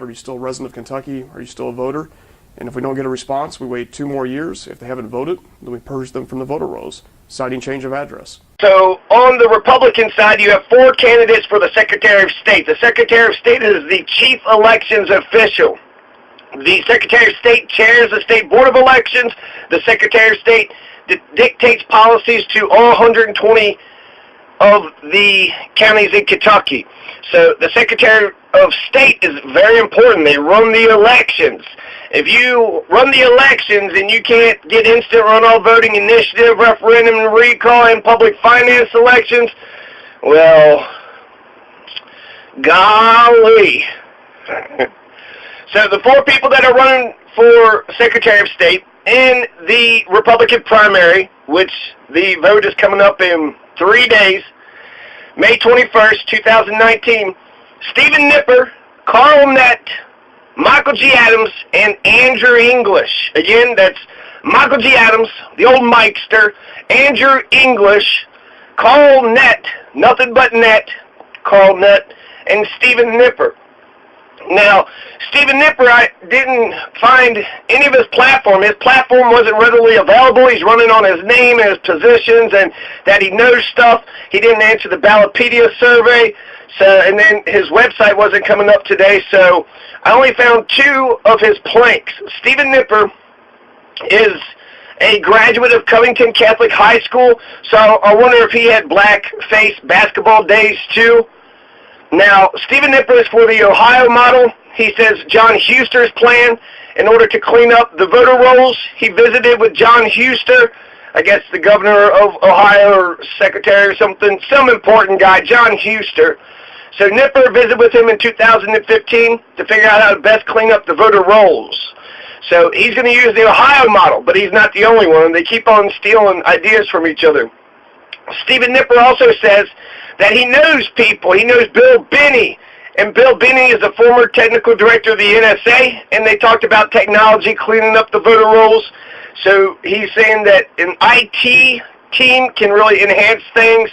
Are you still a resident of Kentucky? Are you still a voter? And if we don't get a response, we wait 2 more years. If they haven't voted, then we purge them from the voter rolls, citing change of address. So on the Republican side, you have 4 candidates for the Secretary of State. The Secretary of State is the chief elections official. The Secretary of State chairs the State Board of Elections. The Secretary of State dictates policies to all 120 of the counties in Kentucky. So the Secretary of State is very important. They run the elections. If you run the elections and you can't get instant runoff voting, initiative, referendum, and recall, and public finance elections, well, golly. So the 4 people that are running for Secretary of State in the Republican primary, which the vote is coming up in 3 days, May 21st, 2019, Stephen Nipper, Carl Nett, Michael G. Adams, and Andrew English. Again, that's Michael G. Adams, the old Mikester, Andrew English, Carl Nett, nothing but Nett, Carl Nett, and Stephen Nipper. Now, Stephen Nipper, I didn't find any of his platform. His platform wasn't readily available. He's running on his name and his positions and that he knows stuff. He didn't answer the Ballotpedia survey, and then his website wasn't coming up today, so I only found 2 of his planks. Stephen Nipper is a graduate of Covington Catholic High School, so I wonder if he had black-face basketball days too. Now, Stephen Nipper is for the Ohio model. He says John Huster's plan in order to clean up the voter rolls. He visited with John Huster, I guess the governor of Ohio or secretary or something, some important guy, John Huster. So Nipper visited with him in 2015 to figure out how to best clean up the voter rolls. So he's going to use the Ohio model, but he's not the only one. They keep on stealing ideas from each other. Stephen Nipper also says that he knows people. He knows Bill Binney, and Bill Binney is a former technical director of the NSA, and they talked about technology cleaning up the voter rolls. So he's saying that an IT team can really enhance things.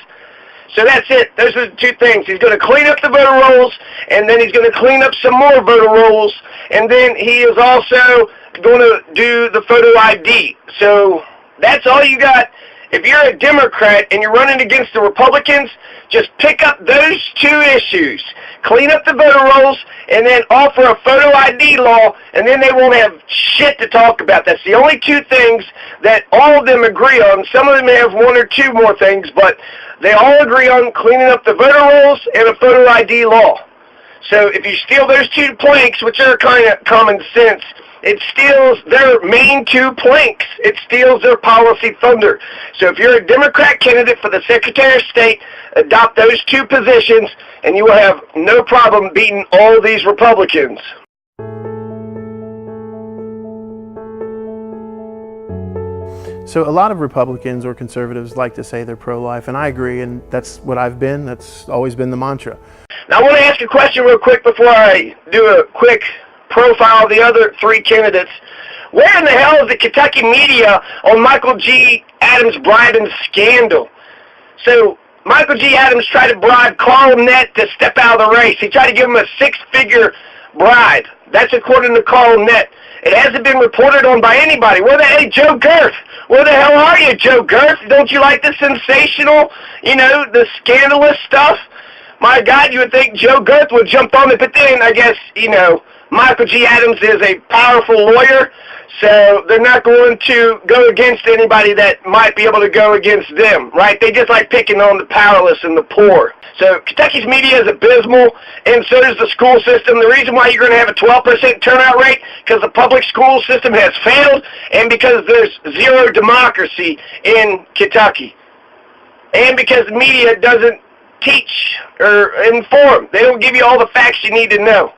So that's it. Those are the 2 things. He's going to clean up the voter rolls, and then he's going to clean up some more voter rolls, and then he is also going to do the photo ID. So that's all you got. If you're a Democrat and you're running against the Republicans, just pick up those 2 issues. Clean up the voter rolls and then offer a photo ID law, and then they won't have shit to talk about. That's the only 2 things that all of them agree on. Some of them have 1 or 2 more things, but they all agree on cleaning up the voter rolls and a photo ID law. So if you steal those 2 planks, which are kind of common sense, it steals their main 2 planks. It steals their policy thunder. So if you're a Democrat candidate for the Secretary of State, adopt those 2 positions, and you will have no problem beating all these Republicans. So a lot of Republicans or conservatives like to say they're pro-life, and I agree, and that's what I've been. That's always been the mantra. Now I want to ask a question real quick before I do a quick profile of the other 3 candidates. Where in the hell is the Kentucky media on Michael G. Adams' bribing scandal? So Michael G. Adams tried to bribe Carl Nett to step out of the race. He tried to give him a 6-figure bribe. That's according to Carl Nett. It hasn't been reported on by anybody. Hey, Joe Girth, where the hell are you, Joe Girth? Don't you like the sensational, the scandalous stuff? My God, you would think Joe Girth would jump on it, but then I guess, Michael G. Adams is a powerful lawyer, so they're not going to go against anybody that might be able to go against them, right? They just like picking on the powerless and the poor. So Kentucky's media is abysmal, and so does the school system. The reason why you're going to have a 12% turnout rate, because the public school system has failed, and because there's 0 democracy in Kentucky, and because the media doesn't teach or inform. They don't give you all the facts you need to know.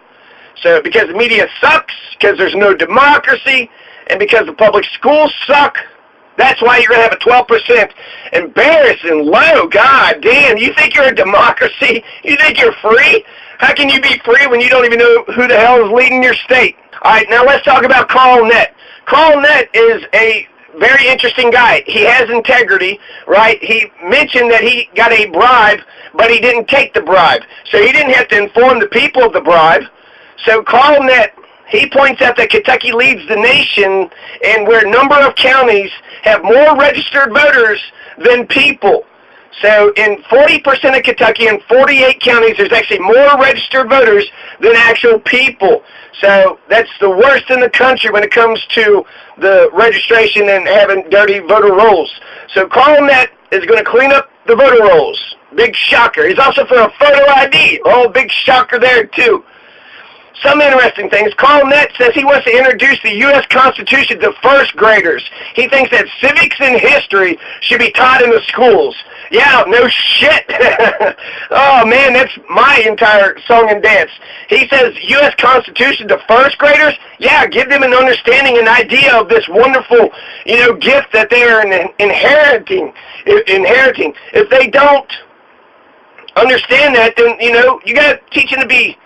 So because the media sucks, because there's no democracy, and because the public schools suck, that's why you're going to have a 12% embarrassing low. God damn, you think you're a democracy? You think you're free? How can you be free when you don't even know who the hell is leading your state? All right, now let's talk about Carl Nett. Carl Nett is a very interesting guy. He has integrity, right? He mentioned that he got a bribe, but he didn't take the bribe. So he didn't have to inform the people of the bribe. So Carl Nett, he points out that Kentucky leads the nation and where a number of counties have more registered voters than people. So in 40% of Kentucky and 48 counties, there's actually more registered voters than actual people. So that's the worst in the country when it comes to the registration and having dirty voter rolls. So Carl Nett is going to clean up the voter rolls. Big shocker. He's also for a photo ID. Oh, big shocker there, too. Some interesting things. Carl Nett says he wants to introduce the U.S. Constitution to first graders. He thinks that civics and history should be taught in the schools. Yeah, no shit. Oh, man, that's my entire song and dance. He says U.S. Constitution to first graders? Yeah, give them an understanding, an idea of this wonderful, gift that they are inheriting. If they don't understand that, then, you got to teach them to be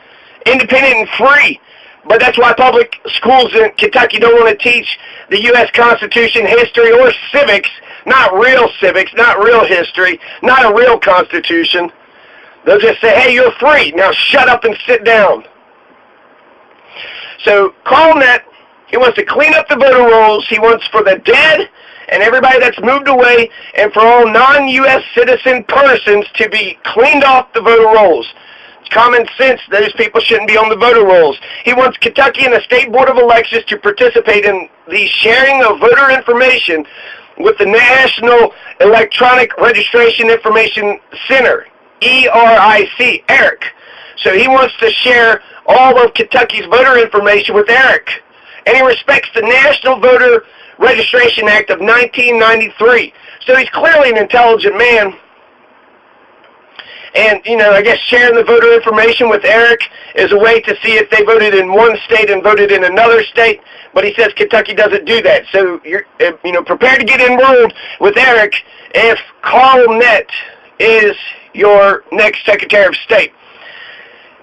independent and free. But that's why public schools in Kentucky don't want to teach the U.S. Constitution, history, or civics. Not real civics, not real history, not a real Constitution. They'll just say, hey, you're free. Now shut up and sit down. So Carl Nett, he wants to clean up the voter rolls. He wants for the dead and everybody that's moved away and for all non-U.S. citizen persons to be cleaned off the voter rolls. It's common sense. Those people shouldn't be on the voter rolls. He wants Kentucky and the State Board of Elections to participate in the sharing of voter information with the National Electronic Registration Information Center, ERIC. So he wants to share all of Kentucky's voter information with ERIC. And he respects the National Voter Registration Act of 1993. So he's clearly an intelligent man. And, I guess sharing the voter information with ERIC is a way to see if they voted in one state and voted in another state. But he says Kentucky doesn't do that. So you're, prepared to get enrolled with ERIC if Carl Nett is your next Secretary of State.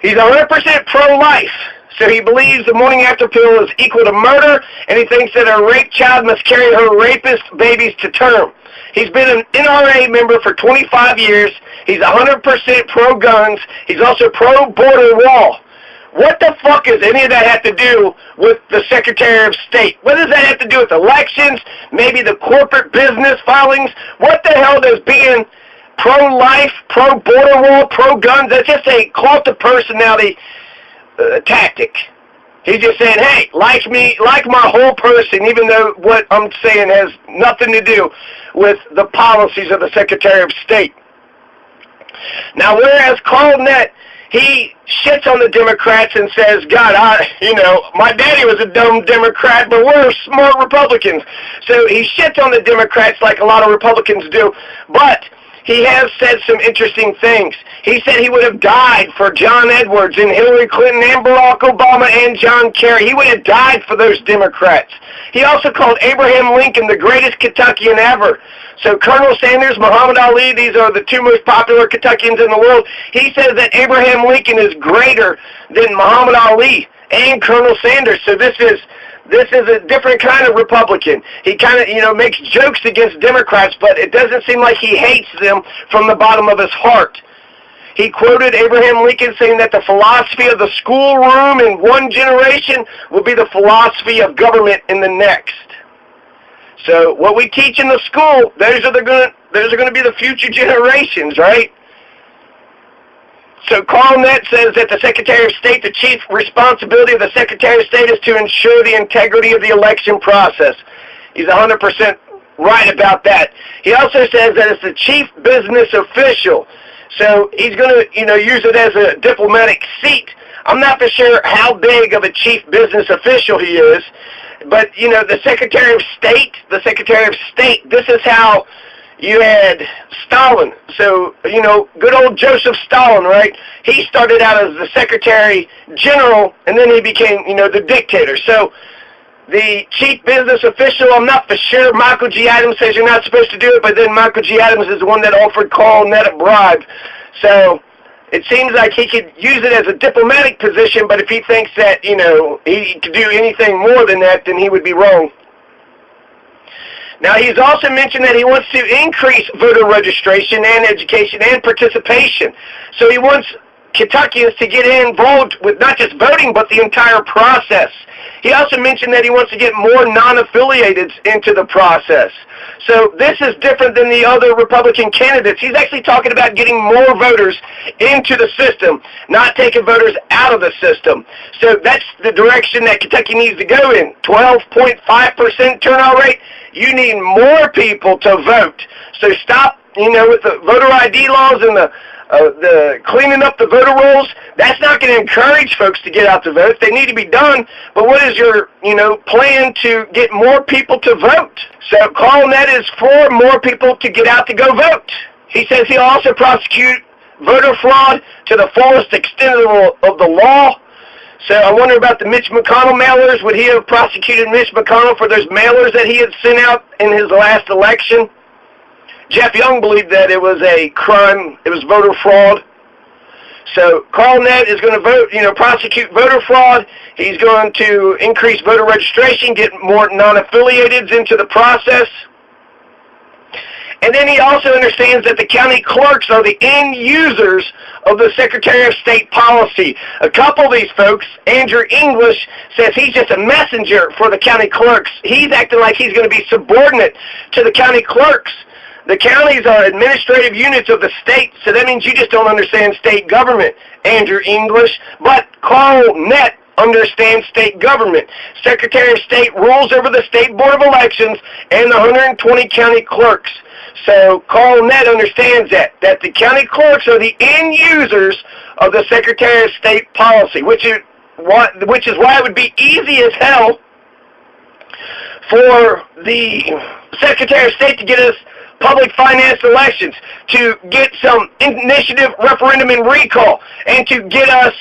He's 100% pro-life. So he believes the morning after pill is equal to murder, and he thinks that a raped child must carry her rapist babies to term. He's been an NRA member for 25 years. He's 100% pro-guns. He's also pro-border wall. What the fuck does any of that have to do with the Secretary of State? What does that have to do with elections? Maybe the corporate business filings? What the hell does being pro-life, pro-border wall, pro-guns, that's just a cult of personality tactic. He's just saying, hey, like me, like my whole person, even though what I'm saying has nothing to do with the policies of the Secretary of State. Now, whereas Carl Nett, he shits on the Democrats and says, God, my daddy was a dumb Democrat, but we're smart Republicans. So he shits on the Democrats like a lot of Republicans do, but he has said some interesting things. He said he would have died for John Edwards and Hillary Clinton and Barack Obama and John Kerry. He would have died for those Democrats. He also called Abraham Lincoln the greatest Kentuckian ever. So Colonel Sanders, Muhammad Ali, these are the two most popular Kentuckians in the world. He says that Abraham Lincoln is greater than Muhammad Ali and Colonel Sanders. So this is a different kind of Republican. He kind of, makes jokes against Democrats, but it doesn't seem like he hates them from the bottom of his heart. He quoted Abraham Lincoln saying that the philosophy of the schoolroom in one generation will be the philosophy of government in the next. So what we teach in the school, those are going to be the future generations, right? So Carl Nett says that the Secretary of State, the chief responsibility of the Secretary of State is to ensure the integrity of the election process. He's 100% right about that. He also says that it's the chief business official. So he's going to, use it as a diplomatic seat. I'm not for sure how big of a chief business official he is, but, the Secretary of State, this is how you had Stalin. So, good old Joseph Stalin, right? He started out as the Secretary General, and then he became, the dictator. So, the chief business official, I'm not for sure. Michael G. Adams says you're not supposed to do it, but then Michael G. Adams is the one that offered Carl Nett a bribe. So, it seems like he could use it as a diplomatic position, but if he thinks that, he could do anything more than that, then he would be wrong. Now, he's also mentioned that he wants to increase voter registration and education and participation. So he wants Kentuckians to get involved with not just voting, but the entire process. He also mentioned that he wants to get more non-affiliateds into the process. So this is different than the other Republican candidates. He's actually talking about getting more voters into the system, not taking voters out of the system. So that's the direction that Kentucky needs to go in. 12.5% turnout rate. You need more people to vote. So stop, with the voter ID laws and the cleaning up the voter rolls. That's not going to encourage folks to get out to vote. They need to be done. But what is your, plan to get more people to vote? So Carl Nett is for more people to get out to go vote. He says he'll also prosecute voter fraud to the fullest extent of the law. So I wonder about the Mitch McConnell mailers. Would he have prosecuted Mitch McConnell for those mailers that he had sent out in his last election? Jeff Young believed that it was a crime, it was voter fraud. So Carl Nett is going to prosecute voter fraud. He's going to increase voter registration, get more non-affiliateds into the process. And then he also understands that the county clerks are the end users of the Secretary of State policy. A couple of these folks, Andrew English, says he's just a messenger for the county clerks. He's acting like he's going to be subordinate to the county clerks. The counties are administrative units of the state, so that means you just don't understand state government, Andrew English. But Carl Nett understands state government. Secretary of State rules over the State Board of Elections and the 120 county clerks. So Carl Nett understands that the county clerks are the end users of the Secretary of State policy, which is why it would be easy as hell for the Secretary of State to get us public financed elections, to get some initiative, referendum, and recall, and to get us,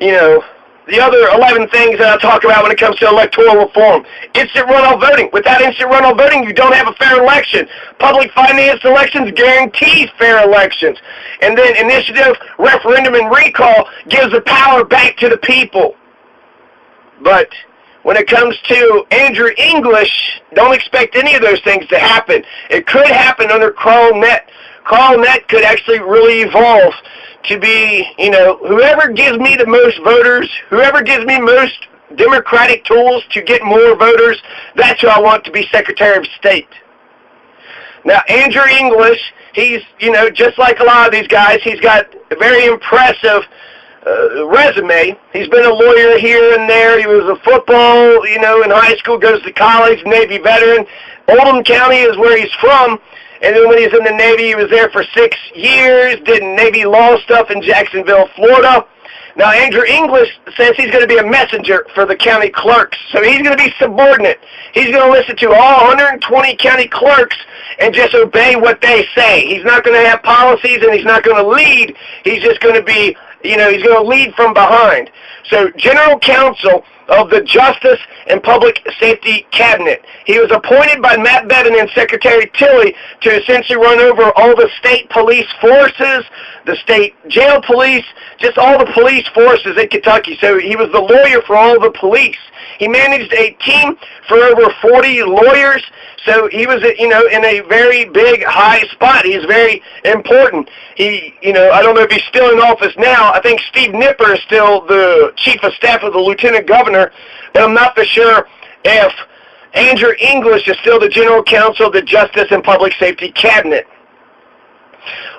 the other 11 things that I talk about when it comes to electoral reform. Instant runoff voting. Without instant runoff voting, you don't have a fair election. Public financed elections guarantees fair elections. And then initiative, referendum, and recall gives the power back to the people. But when it comes to Andrew English, don't expect any of those things to happen. It could happen under Carl Nett. Carl Nett could actually really evolve to be, whoever gives me the most voters, whoever gives me most democratic tools to get more voters, that's who I want to be Secretary of State. Now, Andrew English, he's, just like a lot of these guys, he's got a very impressive resume. He's been a lawyer here and there. He was a football, in high school, goes to college, Navy veteran. Oldham County is where he's from. And then when he was in the Navy, he was there for 6 years, did Navy law stuff in Jacksonville, Florida. Now, Andrew English says he's going to be a messenger for the county clerks. So he's going to be subordinate. He's going to listen to all 120 county clerks and just obey what they say. He's not going to have policies and he's not going to lead. He's just going to be, he's going to lead from behind. So General Counsel of the Justice and Public Safety Cabinet. He was appointed by Matt Bevin and Secretary Tilley to essentially run over all the state police forces, the state jail police, just all the police forces in Kentucky. So he was the lawyer for all the police. He managed a team for over 40 lawyers. So he was, in a very big, high spot. He's very important. He, I don't know if he's still in office now. I think Steve Nipper is still the chief of staff of the lieutenant governor, but I'm not for sure if Andrew English is still the general counsel of the Justice and Public Safety Cabinet.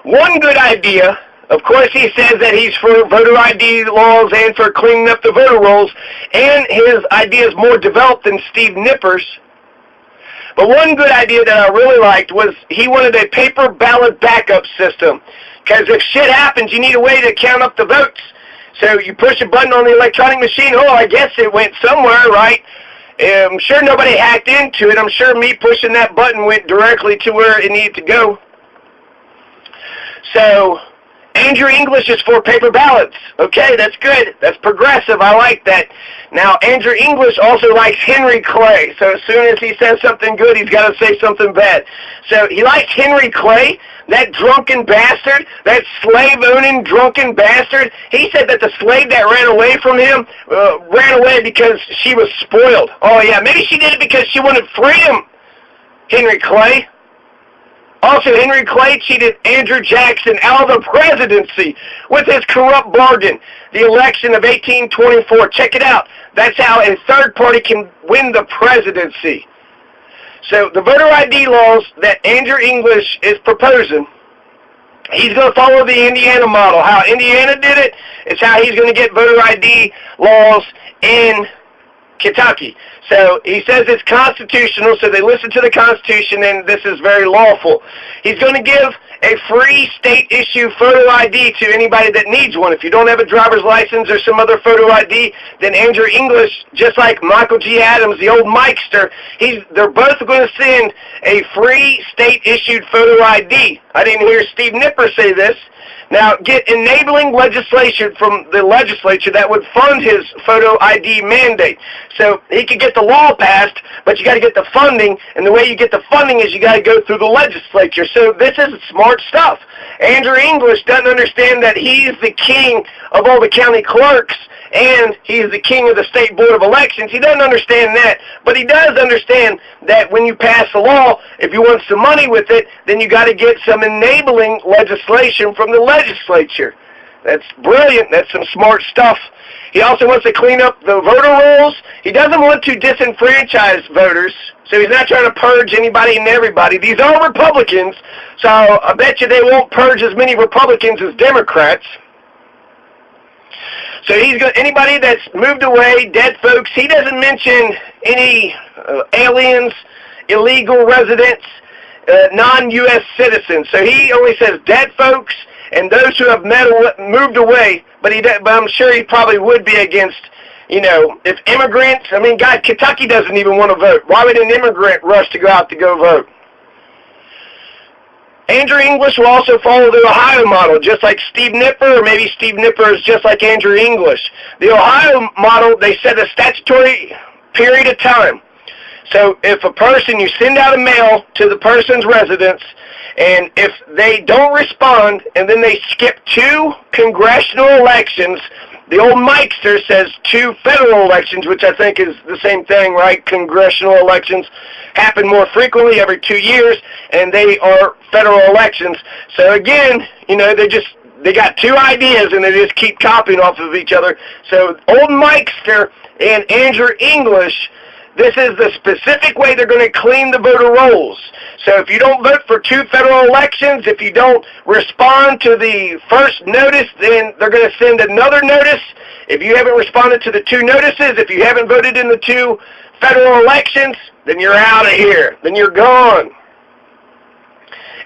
One good idea, of course, he says that he's for voter ID laws and for cleaning up the voter rolls, and his idea is more developed than Steve Nipper's. But one good idea that I really liked was he wanted a paper ballot backup system. Because if shit happens, you need a way to count up the votes. So you push a button on the electronic machine, I guess it went somewhere, right? I'm sure nobody hacked into it. I'm sure me pushing that button went directly to where it needed to go. So Andrew English is for paper ballots. Okay, that's good. That's progressive. I like that. Now, Andrew English also likes Henry Clay. So as soon as he says something good, he's got to say something bad. So he likes Henry Clay, that drunken bastard, that slave-owning drunken bastard. He said that the slave that ran away from him ran away because she was spoiled. Oh, yeah, maybe she did it because she wanted freedom, Henry Clay. Also, Henry Clay cheated Andrew Jackson out of the presidency with his corrupt bargain, the election of 1824. Check it out. That's how a third party can win the presidency. So the voter ID laws that Andrew English is proposing, he's going to follow the Indiana model. How Indiana did it is how he's going to get voter ID laws in Kentucky. So he says it's constitutional, so they listen to the Constitution, and this is very lawful. He's going to give a free state-issue photo ID to anybody that needs one. If you don't have a driver's license or some other photo ID, then Andrew English, just like Michael G. Adams, the old Mikester, they're both going to send a free state-issued photo ID. I didn't hear Steve Nipper say this. Now, get enabling legislation from the legislature that would fund his photo ID mandate. So he could get the law passed, but you got to get the funding, and the way you get the funding is you got to go through the legislature. So this is smart stuff. Andrew English doesn't understand that he's the king of all the county clerks, and he's the king of the state board of elections. He doesn't understand that, but he does understand that when you pass a law, if you want some money with it, then you got to get some enabling legislation from the legislature. That's brilliant. That's some smart stuff. He also wants to clean up the voter rolls. He doesn't want to disenfranchise voters, so he's not trying to purge anybody and everybody. These are Republicans, so I bet you they won't purge as many Republicans as Democrats. So he's got anybody that's moved away, dead folks. He doesn't mention any aliens, illegal residents, non-U.S. citizens. So he only says dead folks and those who have moved away. But I'm sure he probably would be against, if immigrants. I mean, God, Kentucky doesn't even want to vote. Why would an immigrant rush to go out to go vote? Andrew English will also follow the Ohio model, just like Steve Nipper, or maybe Steve Nipper is just like Andrew English. The Ohio model, they set a statutory period of time. So if a person, you send out a mail to the person's residence, and if they don't respond, and then they skip 2 congressional elections, the old Mikester says 2 federal elections, which I think is the same thing, right? Congressional elections happen more frequently every 2 years, and they are federal elections. So again, they got 2 ideas, and they just keep copying off of each other. So old Mikester and Andrew English, this is the specific way they're going to clean the voter rolls. So if you don't vote for 2 federal elections, if you don't respond to the first notice, then they're going to send another notice. If you haven't responded to the 2 notices, if you haven't voted in the 2 federal elections, then you're out of here. Then you're gone.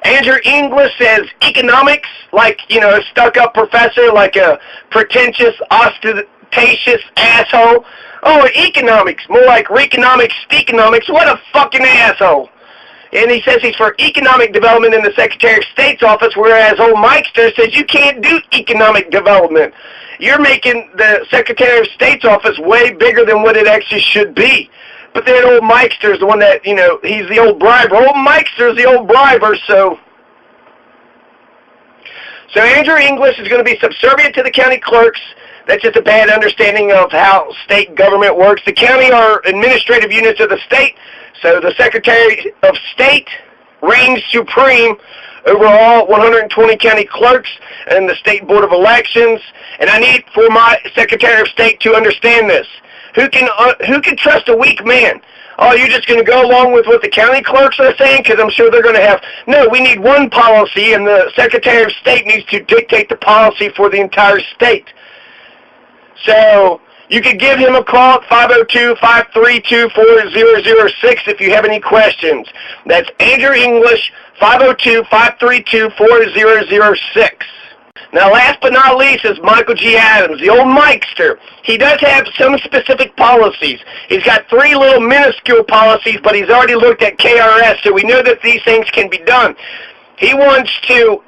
Andrew English says economics, like, a stuck-up professor, like a pretentious, ostentatious asshole. Oh, economics, more like Reconomics, Steakonomics. What a fucking asshole. And he says he's for economic development in the Secretary of State's office, whereas old Mikester says you can't do economic development. You're making the Secretary of State's office way bigger than what it actually should be. But then old Mikester is the one that, he's the old briber. Old Mikester is the old briber, so Andrew English is going to be subservient to the county clerks. That's just a bad understanding of how state government works. The county are administrative units of the state, so the Secretary of State reigns supreme over all 120 county clerks and the State Board of Elections. And I need for my Secretary of State to understand this. Who can trust a weak man? Oh, you're just going to go along with what the county clerks are saying? Because I'm sure they're going to have, no, we need one policy, and the Secretary of State needs to dictate the policy for the entire state. So you could give him a call at 502-532-4006 if you have any questions. That's Andrew English, 502-532-4006. Now, last but not least is Michael G. Adams, the old Mikester. He does have some specific policies. He's got 3 little minuscule policies, but he's already looked at KRS, so we know that these things can be done. He wants to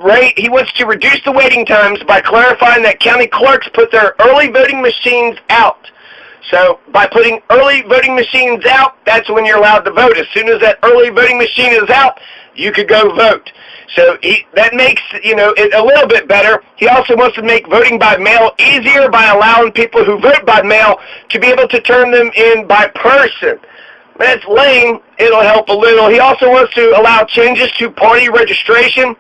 reduce the waiting times by clarifying that county clerks put their early voting machines out. So by putting early voting machines out, that's when you're allowed to vote. As soon as that early voting machine is out, you could go vote. So that makes it a little bit better. He also wants to make voting by mail easier by allowing people who vote by mail to be able to turn them in by person. That's lame. It'll help a little. He also wants to allow changes to party registration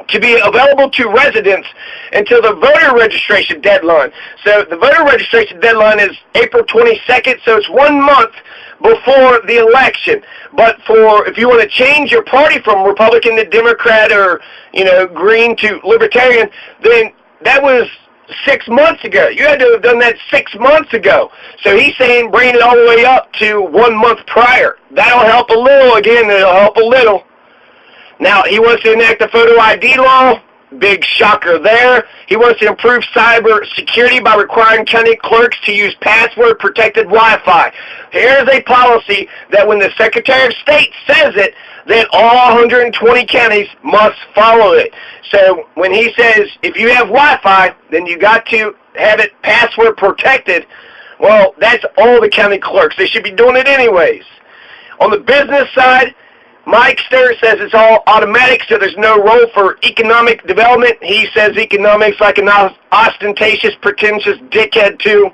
to be available to residents until the voter registration deadline. So the voter registration deadline is April 22nd, so it's 1 month before the election. But if you want to change your party from Republican to Democrat or, Green to Libertarian, then that was 6 months ago. You had to have done that 6 months ago. So he's saying bring it all the way up to 1 month prior. That'll help a little. Again, it'll help a little. Now, he wants to enact the photo ID law. Big shocker there. He wants to improve cyber security by requiring county clerks to use password-protected Wi-Fi. Here's a policy that when the Secretary of State says it, that all 120 counties must follow it. So when he says, if you have Wi-Fi, then you got to have it password-protected, well, that's all the county clerks. They should be doing it anyways. On the business side, Mike Stern says it's all automatic, so there's no role for economic development. He says economics like an ostentatious, pretentious dickhead, too.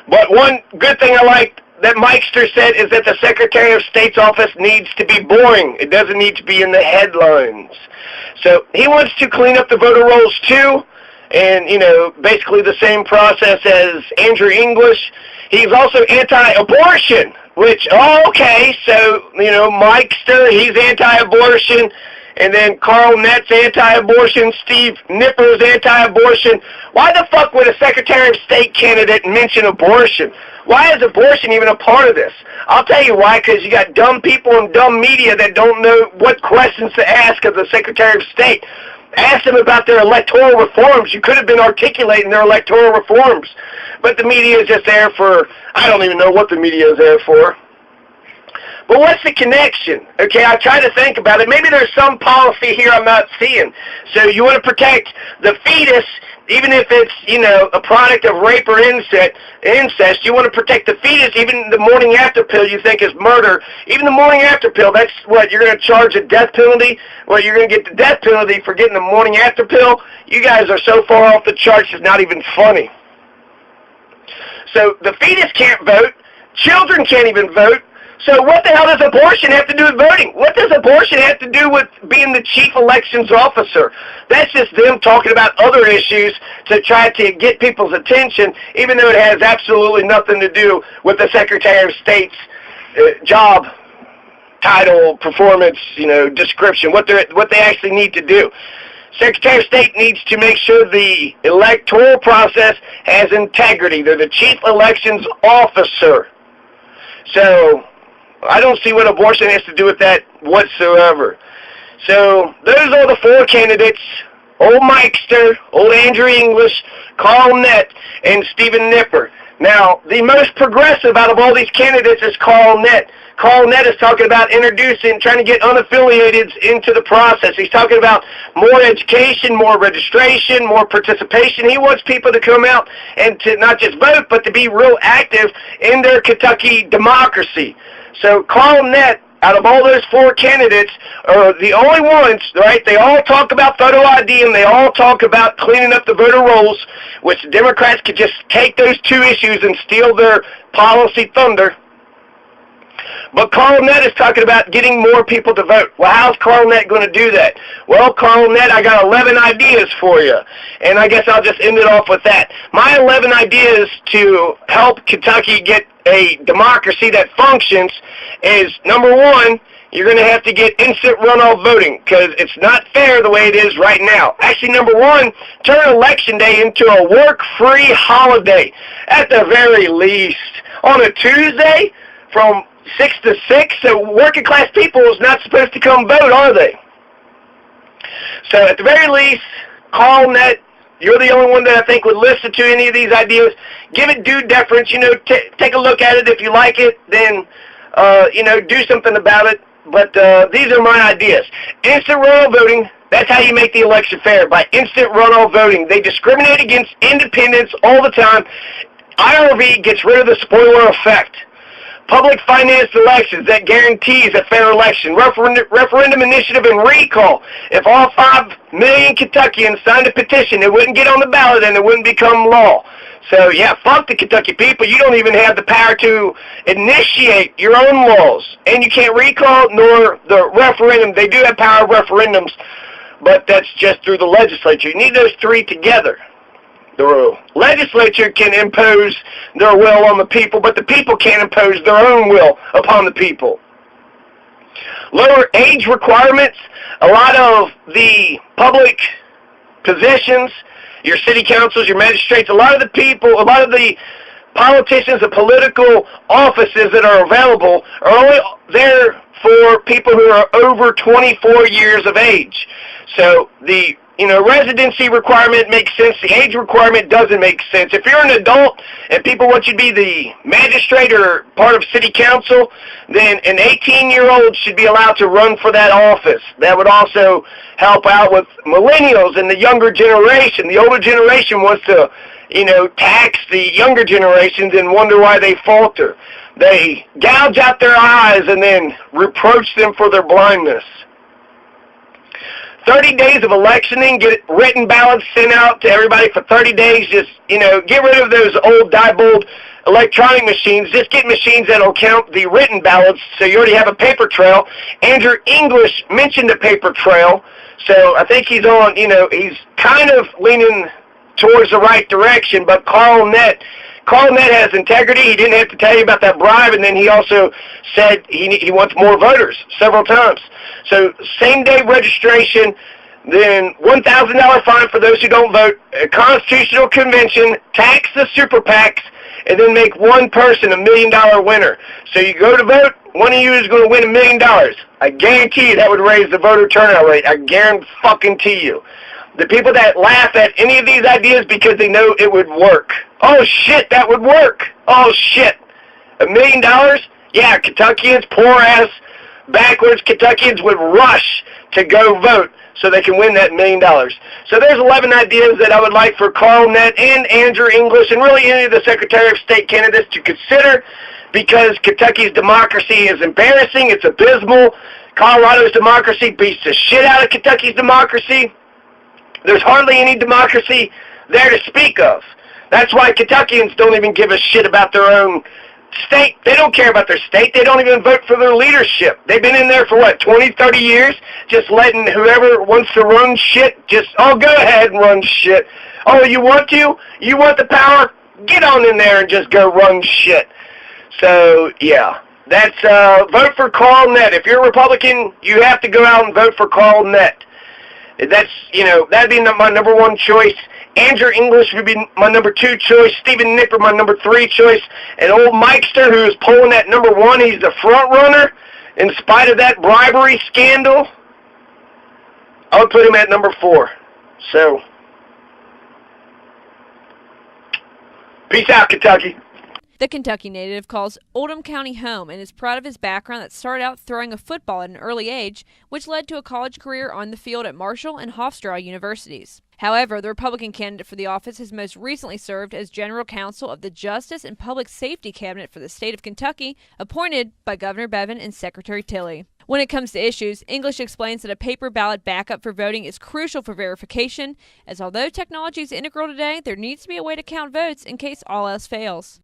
But one good thing I like that Mike Stern said is that the Secretary of State's office needs to be boring. It doesn't need to be in the headlines. So he wants to clean up the voter rolls, too, and, basically the same process as Andrew English. He's also anti-abortion. Which, okay, so, Mike Stern, he's anti-abortion, and then Carl Nett's anti-abortion, Steve Nipper's anti-abortion. Why the fuck would a Secretary of State candidate mention abortion? Why is abortion even a part of this? I'll tell you why, because you got dumb people and dumb media that don't know what questions to ask of the Secretary of State. Ask them about their electoral reforms. You could have been articulating their electoral reforms. But the media is just there for, I don't even know what the media is there for. But what's the connection? Okay, I try to think about it. Maybe there's some policy here I'm not seeing. So you want to protect the fetus, even if it's, a product of rape or incest. You want to protect the fetus, even the morning after pill you think is murder. Even the morning after pill, that's what, you're going to charge a death penalty? Well, you're going to get the death penalty for getting the morning after pill? You guys are so far off the charts, it's not even funny. So the fetus can't vote. Children can't even vote. So what the hell does abortion have to do with voting? What does abortion have to do with being the chief elections officer? That's just them talking about other issues to try to get people's attention, even though it has absolutely nothing to do with the Secretary of State's job, title, performance, description, what they actually need to do. Secretary of State needs to make sure the electoral process has integrity. They're the chief elections officer. So I don't see what abortion has to do with that whatsoever. So those are the four candidates: old Mike Stern, old Andrew English, Carl Nett, and Stephen Nipper. Now, the most progressive out of all these candidates is Carl Nett. Carl Nett is talking about trying to get unaffiliated into the process. He's talking about more education, more registration, more participation. He wants people to come out and to not just vote, but to be real active in their Kentucky democracy. So Carl Nett, out of all those four candidates, are the only ones, right? They all talk about photo ID and they all talk about cleaning up the voter rolls, which the Democrats could just take those two issues and steal their policy thunder. But Carl Nett is talking about getting more people to vote. Well, how's Carl Nett going to do that? Well, Carl Nett, I got 11 ideas for you. And I guess I'll just end it off with that. My 11 ideas to help Kentucky get a democracy that functions is, number one, you're going to have to get instant runoff voting because it's not fair the way it is right now. Actually, number one, turn Election Day into a work-free holiday at the very least. On a Tuesday from 6 to 6, so working class people is not supposed to come vote, are they? So at the very least, Carl Nett, you're the only one that I think would listen to any of these ideas. Give it due deference, take a look at it. If you like it, then, do something about it. But these are my ideas. Instant runoff voting, that's how you make the election fair, by instant runoff voting. They discriminate against independents all the time. IRV gets rid of the spoiler effect. Public financed elections, that guarantees a fair election. Referendum initiative and recall. If all 5 million Kentuckians signed a petition, it wouldn't get on the ballot and it wouldn't become law. So, yeah, fuck the Kentucky people. You don't even have the power to initiate your own laws. And you can't recall nor the referendum. They do have power of referendums, but that's just through the legislature. You need those three together. The legislature can impose their will on the people, but the people can't impose their own will upon the people. Lower age requirements. A lot of the public positions, your city councils, your magistrates, a lot of the people, a lot of the politicians, the political offices that are available are only there for people who are over 24 years of age. So the residency requirement makes sense. The age requirement doesn't make sense. If you're an adult and people want you to be the magistrate or part of city council, then an 18-year-old should be allowed to run for that office. That would also help out with millennials and the younger generation. The older generation wants to, tax the younger generations and wonder why they falter. They gouge out their eyes and then reproach them for their blindness. 30 days of electioning, get written ballots sent out to everybody for 30 days. Just, get rid of those old Diebold electronic machines. Just get machines that'll count the written ballots so you already have a paper trail. Andrew English mentioned a paper trail, so I think he's on, he's kind of leaning towards the right direction, but Carl Nett has integrity. He didn't have to tell you about that bribe, and then he also said he wants more voters several times. So same-day registration, then $1,000 fine for those who don't vote, a constitutional convention, tax the super PACs, and then make one person $1 million winner. So you go to vote, one of you is going to win $1 million. I guarantee you that would raise the voter turnout rate. I guarantee you. The people that laugh at any of these ideas because they know it would work. Oh, shit, that would work. Oh, shit. $1 million? Yeah, Kentuckians, poor-ass, backwards Kentuckians would rush to go vote so they can win that $1 million. So there's 11 ideas that I would like for Carl Nett and Andrew English and really any of the Secretary of State candidates to consider, because Kentucky's democracy is embarrassing. It's abysmal. Colorado's democracy beats the shit out of Kentucky's democracy. There's hardly any democracy there to speak of. That's why Kentuckians don't even give a shit about their own state. They don't care about their state. They don't even vote for their leadership. They've been in there for, 20, 30 years, just letting whoever wants to run shit, go ahead and run shit. Oh, you want to? You want the power? Get on in there and just go run shit. So, yeah. That's, vote for Carl Nett. If you're a Republican, you have to go out and vote for Carl Nett. That's, that'd be my number one choice. Andrew English would be my number 2 choice. Stephen Nipper, my number 3 choice. And old Mikester, who is polling at number 1, he's the front runner. In spite of that bribery scandal, I would put him at number 4. So, peace out, Kentucky. The Kentucky native calls Oldham County home and is proud of his background that started out throwing a football at an early age, which led to a college career on the field at Marshall and Hofstra universities. However, the Republican candidate for the office has most recently served as general counsel of the Justice and Public Safety Cabinet for the state of Kentucky, appointed by Governor Bevin and Secretary Tilley. When it comes to issues, English explains that a paper ballot backup for voting is crucial for verification, as although technology is integral today, there needs to be a way to count votes in case all else fails.